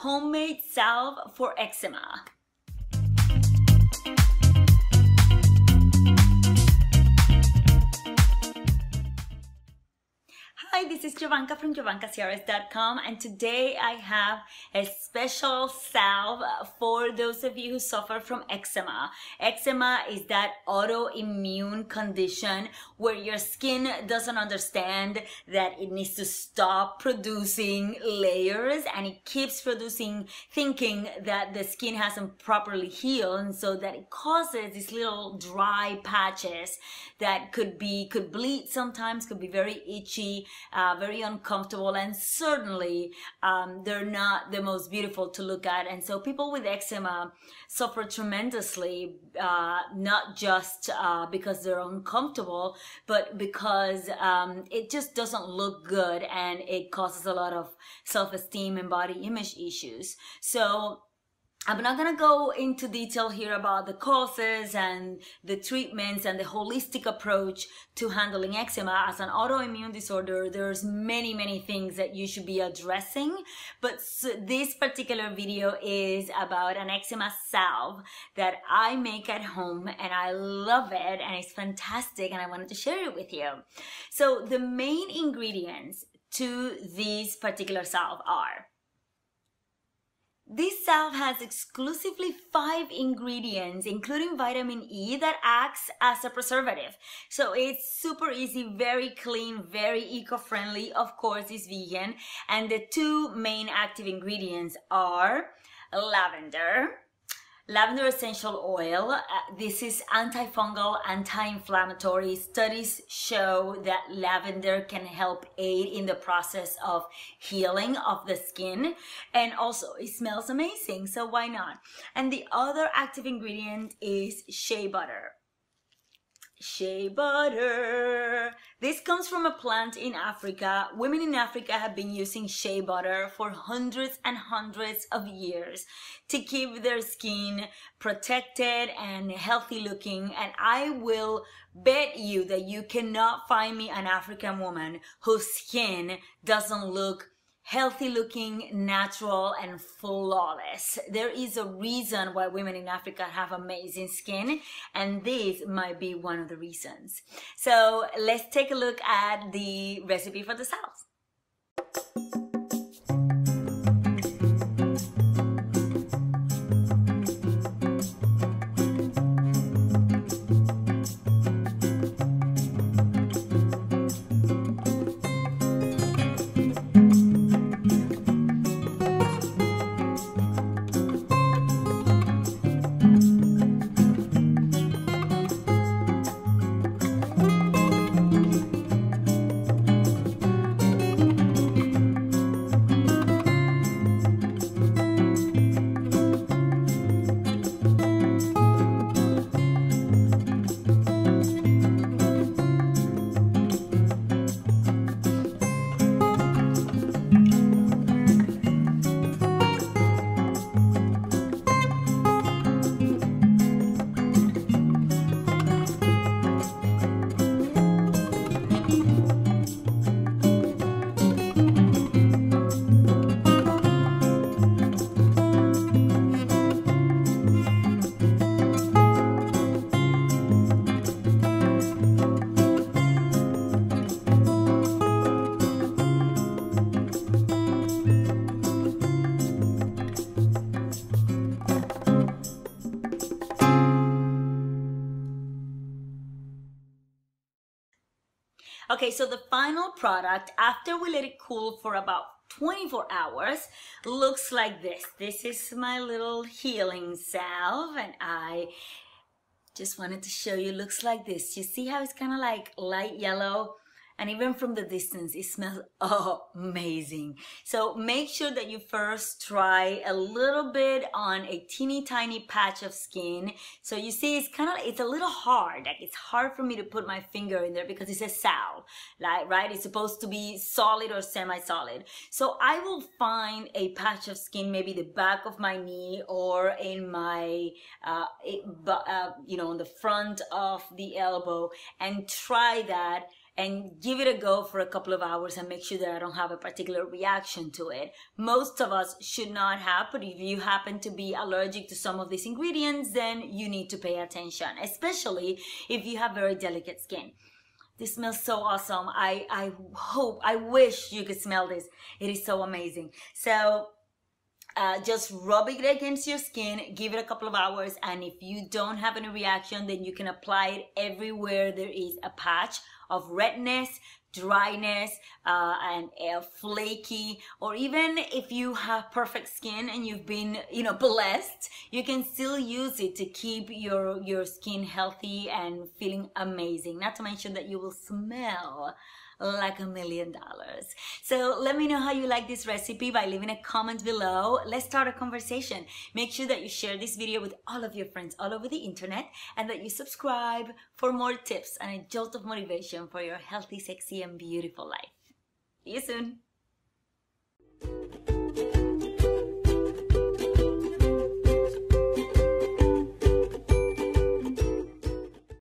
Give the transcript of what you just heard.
homemade salve for eczema. Hi, this is Jovanka from JovankaCRS.com, and today I have a special salve for those of you who suffer from eczema. Eczema is that autoimmune condition where your skin doesn't understand that it needs to stop producing layers, and it keeps producing, thinking that the skin hasn't properly healed, and so that it causes these little dry patches that could bleed sometimes, could be very itchy, very uncomfortable, and certainly they're not the most beautiful to look at. And so people with eczema suffer tremendously, not just because they're uncomfortable, but because it just doesn't look good, and it causes a lot of self-esteem and body image issues. So I'm not going to go into detail here about the causes and the treatments and the holistic approach to handling eczema. As an autoimmune disorder, there's many things that you should be addressing, but this particular video is about an eczema salve that I make at home, and I love it, and it's fantastic, and I wanted to share it with you. So the main ingredients to this particular salve are: this salve has exclusively 5 ingredients, including vitamin E, that acts as a preservative. So it's super easy, very clean, very eco-friendly. Of course, it's vegan. And the 2 main active ingredients are lavender essential oil. This is antifungal, anti-inflammatory. Studies show that lavender can help aid in the process of healing of the skin, and also it smells amazing, so why not? And the other active ingredient is shea butter. Shea butter. This comes from a plant in Africa. Women in Africa have been using shea butter for hundreds and hundreds of years to keep their skin protected and healthy looking. And I will bet you that you cannot find me an African woman whose skin doesn't look healthy looking, natural, and flawless. There is a reason why women in Africa have amazing skin, and this might be one of the reasons. So let's take a look at the recipe for the salve. Okay, so the final product, after we let it cool for about 24 hours, looks like this. This is my little healing salve, and I just wanted to show you, looks like this. You see how it's kind of like light yellow? And even from the distance, it smells amazing. So make sure that you first try a little bit on a teeny tiny patch of skin. So you see, it's kind of, it's a little hard. Like, it's hard for me to put my finger in there because it's a salve, like, right? It's supposed to be solid or semi-solid. So I will find a patch of skin, maybe the back of my knee or in my, you know, on the front of the elbow, and try that and give it a go for a couple of hours and make sure that I don't have a particular reaction to it. Most of us should not have, but if you happen to be allergic to some of these ingredients, then you need to pay attention, especially if you have very delicate skin. This smells so awesome. I wish you could smell this. It is so amazing. So just rub it against your skin, give it a couple of hours, and if you don't have any reaction, then you can apply it everywhere there is a patch of redness, dryness, and flaky, or even if you have perfect skin and you've been, blessed, you can still use it to keep your skin healthy and feeling amazing. Not to mention that you will smell like $1 million. So let me know how you like this recipe by leaving a comment below. Let's start a conversation. Make sure that you share this video with all of your friends all over the internet, and that you subscribe for more tips and a jolt of motivation for your healthy, sexy, and beautiful life. See you soon.